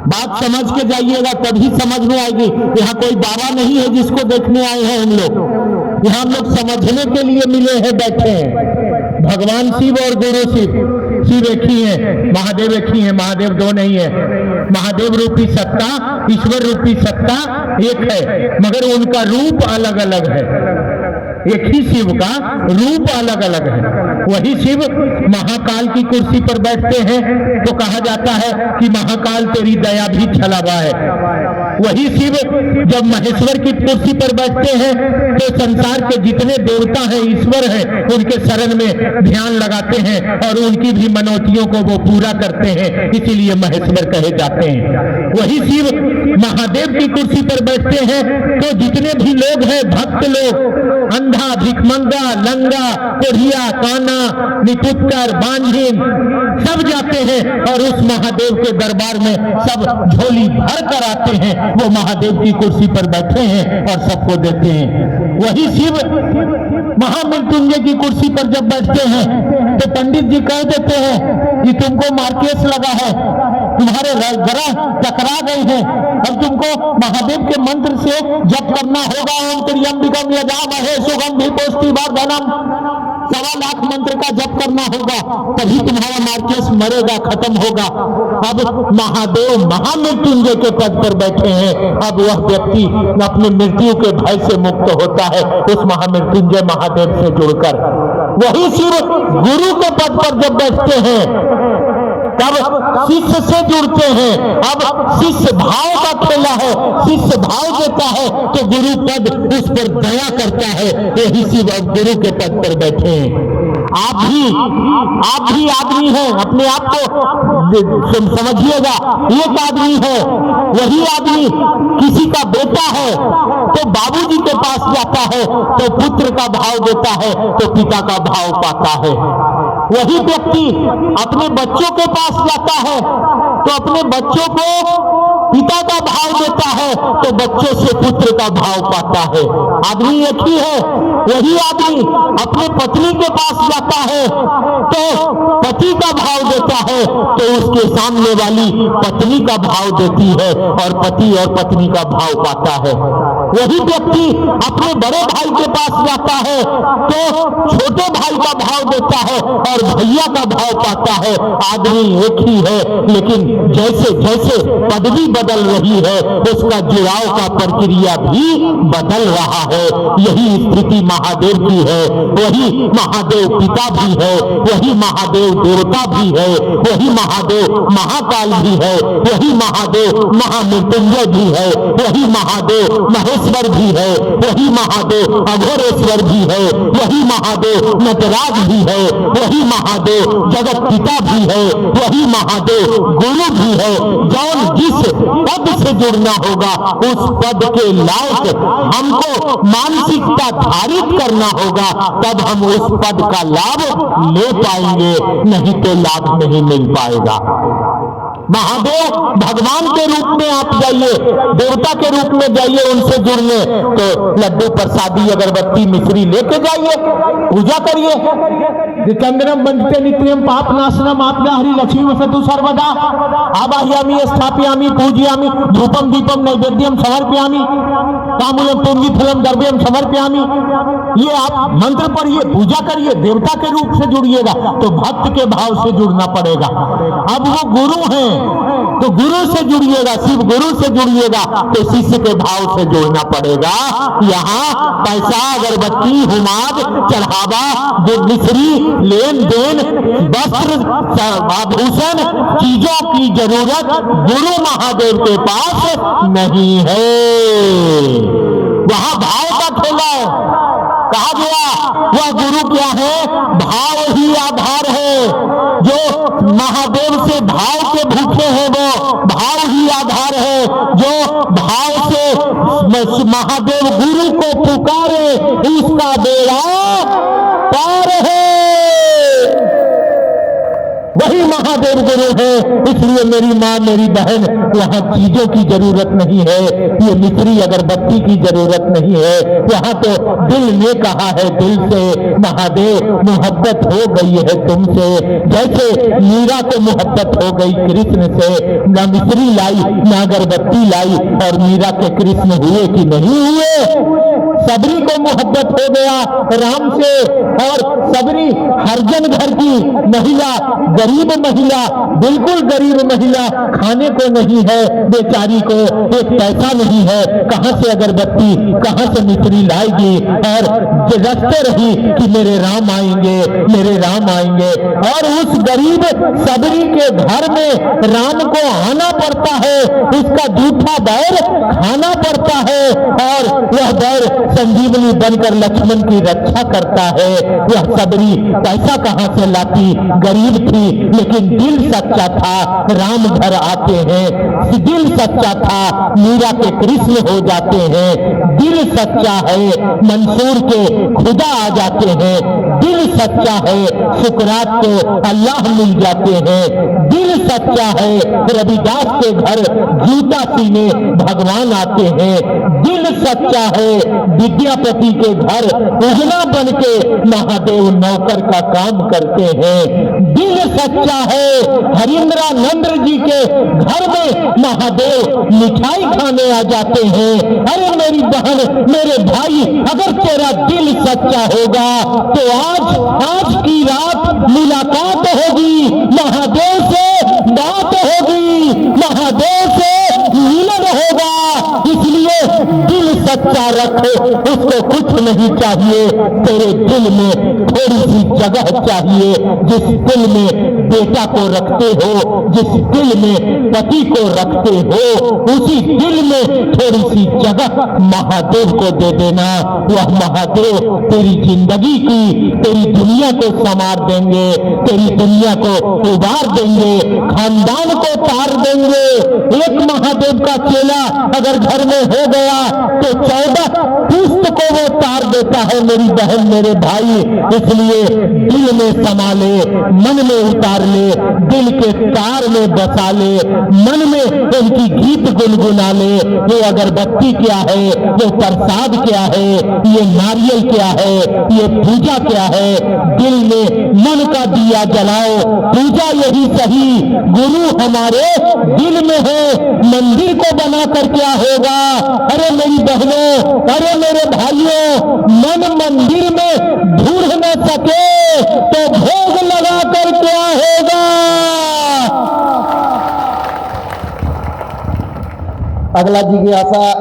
बात समझ के जाइएगा, तभी समझ में आएगी। यहाँ कोई बाबा नहीं है जिसको देखने आए हैं हम लोग, यहाँ हम लोग समझने के लिए मिले हैं, बैठे हैं। भगवान शिव और गुरु शिव, शिव एक ही है, महादेव एक ही है, महादेव दो नहीं है। महादेव रूपी सत्ता, ईश्वर रूपी सत्ता एक है, मगर उनका रूप अलग अलग है। एक ही शिव का रूप अलग अलग है। वही शिव महाकाल की कुर्सी पर बैठते हैं तो कहा जाता है कि महाकाल तेरी दया भी छलावा है। वही शिव जब महेश्वर की कुर्सी पर बैठते हैं तो संसार के जितने देवता हैं, ईश्वर हैं, उनके शरण में ध्यान लगाते हैं और उनकी भी मनोतियों को वो पूरा करते हैं, इसीलिए महेश्वर कहे जाते हैं। वही शिव महादेव की कुर्सी पर बैठते हैं तो जितने भी लोग हैं, भक्त लोग, अंधा, भिखमंगा, लंगा, कोढ़िया, काना, निपुत्तर, बांझिन, सब जाते हैं और उस महादेव के दरबार में सब झोली भर कर आते हैं। वो महादेव की कुर्सी पर बैठे हैं और सबको देते हैं। वही शिव महामृत्युंजय की कुर्सी पर जब बैठते हैं तो पंडित जी कह देते हैं कि तुमको मार्केस लगा है, तुम्हारे ग्रह टकरा गए हैं, अब तुमको महादेव के मंत्र से जप करना होगा। ओम त्र्यंबकम यजामहे सुगंधि पुष्टिवर्धनम, 1.25 लाख मंत्र का जप करना होगा, तभी तुम्हारा मार्केस मरेगा, खत्म होगा। अब महादेव महामृत्युंजय के पद पर बैठे हैं, अब वह व्यक्ति अपनी मृत्यु के भय से मुक्त होता है उस महामृत्युंजय महादेव से जुड़कर। वही शिव गुरु के पद पर जब बैठते हैं तब शिष्य से जुड़ते हैं। अब शिष्य भाव का खेला है, शिष्य भाव देता है तो गुरु पद उस पर दया करता है। यही शिव अब गुरु के पद पर बैठे हैं। आप भी आदमी हैं, अपने आप को समझिएगा, एक आदमी है। वही आदमी किसी का बेटा है तो बाबूजी के पास जाता है तो पुत्र का भाव देता है तो पिता का भाव पाता है। वही व्यक्ति अपने बच्चों के पास जाता है तो अपने बच्चों को पिता का भाव देता है तो बच्चों से पुत्र का भाव पाता है। आदमी एक ही है। वही आदमी अपने पत्नी के पास जाता है तो पति का भाव देता है तो उसके सामने वाली पत्नी का भाव देती है और पति और पत्नी का भाव पाता है। वही व्यक्ति अपने बड़े भाई के पास जाता है तो छोटे भाई का भाव देता है और भैया का भाव पाता है। आदमी एक ही है, लेकिन जैसे जैसे पदवी बदल रही है उसका जुड़ाव का प्रक्रिया भी बदल रहा है। यही स्थिति महादेव की है। वही महादेव पिता भी है, वही महादेव देवता भी है, वही महादेव महाकाल भी है, वही महादेव महामृत्युंजय भी है, वही महादेव महेश्वर भी है, वही महादेव अघोरेश्वर भी है, वही महादेव नटराज भी है, वही महादेव जगत पिता भी है, वही महादेव गुरु भी है। जौन जिस पद से जुड़ना होगा उस पद के लायक हमको मानसिकता धारित करना होगा, तब हम उस पद का लाभ ले पाएंगे, नहीं तो लाभ नहीं मिल पाएगा। महादेव भगवान के रूप में आप जाइए, देवता के रूप में जाइए उनसे जुड़ने, तो लड्डू प्रसादी अगरबत्ती मिश्री लेके जाइए, पूजा करिए। चंद्रम वंदते नित्यम पाप नाशनम आपदा हरि लक्ष्मी वसतु सर्वदा आवाहयामि स्थापयामि पूजयामि धूपम दीपम नैवेद्यम समर्पयामि ताम्बूलम तुंगीफलम द्रव्यम समर्पयामि। ये आप मंत्र पढ़िए, पूजा करिए, देवता के रूप से जुड़िएगा तो भक्त के भाव से जुड़ना पड़ेगा। अब वो गुरु हैं तो गुरु से जुड़िएगा, शिव गुरु से जुड़िएगा तो शिष्य के भाव से जुड़ना पड़ेगा। यहाँ पैसा अगरबत्ती हुमाद चढ़ावा मिश्री लेन देन वस्त्र आभूषण चीजों की जरूरत गुरु महादेव के पास नहीं है। वहां भाव का खेला है। कहा गया वह गुरु क्या है? भाव ही आधार है। जो महादेव से भाव के भूखे हैं वो भाव ही आधार है। जो भाव से महादेव गुरु को पुकारे उसका बेड़ा पार है। वही महादेव गुरु है। इसलिए मेरी माँ मेरी बहन, वहाँ चीजों की जरूरत नहीं है, ये मिश्री अगरबत्ती की जरूरत नहीं है। वहाँ तो दिल ने कहा है, दिल से महादेव मोहब्बत हो गई है तुमसे। जैसे मीरा को मोहब्बत हो गई कृष्ण से, ना मिश्री लाई ना अगरबत्ती लाई, और मीरा के कृष्ण हुए कि नहीं हुए। सबरी को मोहब्बत हो गया राम से, और सबरी हरजन घर की महिला, गरीब महिला, बिल्कुल गरीब महिला, खाने को नहीं है बेचारी को, एक पैसा नहीं है, कहां से अगरबत्ती कहां से मिश्री लाएगी, और रखते रही कि मेरे राम आएंगे मेरे राम आएंगे। और उस गरीब सबरी के घर में राम को आना पड़ता है, उसका जूठा बैर खाना पड़ता है, और वह बैर संजीवनी बनकर लक्ष्मण की रक्षा करता है। वह सबरी पैसा कहां से लाती, गरीब थी लेकिन दिल सच्चा था, राम घर आते हैं। दिल सच्चा था, मीरा के कृष्ण हो जाते हैं। दिल सच्चा है, मंसूर के खुदा आ जाते हैं। दिल सच्चा है, सुकरात को अल्लाह मिल जाते हैं। दिल सच्चा है, रविदास के घर जूता सीने भगवान आते हैं। दिल सच्चा है, विद्यापति के घर उगना बन के महादेव नौकर का काम करते हैं। दिल सच्चा है, हरिंद्रानंद जी के घर में महादेव मिठाई खाने आ जाते हैं। अरे मेरी बहन मेरे भाई, अगर तेरा दिल सच्चा होगा तो आज की रात मुलाकात होगी, महादेव से बात होगी, महादेव से मिलन होगा। इसलिए दिल सच्चा रख, उसको कुछ नहीं चाहिए, तेरे दिल में थोड़ी सी जगह चाहिए। जिस दिल में बेटा को रखते हो, जिस दिल में पति को रखते हो, उसी दिल में थोड़ी सी जगह महादेव को दे देना। वह महादेव तेरी जिंदगी की, तेरी दुनिया को संवार देंगे, तेरी दुनिया को उबार देंगे, खानदान को तार देंगे। एक महादेव का चेला अगर घर में हो गया तो 14 पुष्ट को वो तार देता है मेरी बहन मेरे भाई। इसलिए दिल में समा ले, मन में उतार ले, दिल के तार में बसा ले, मन में उनकी गीत गुनगुना ले। ये अगरबत्ती क्या है, ये प्रसाद क्या है, ये नारियल क्या है, ये पूजा क्या है। दिल में मन का दिया जलाओ, पूजा यही सही, गुरु हमारे दिल में है, मंदिर को बनाकर क्या होगा। अरे मेरी बहनों, अरे मेरे भाइयों, मन मंदिर में ढूंढ न सके तो भोग लगा कर क्या होगा। अगला जिज्ञासा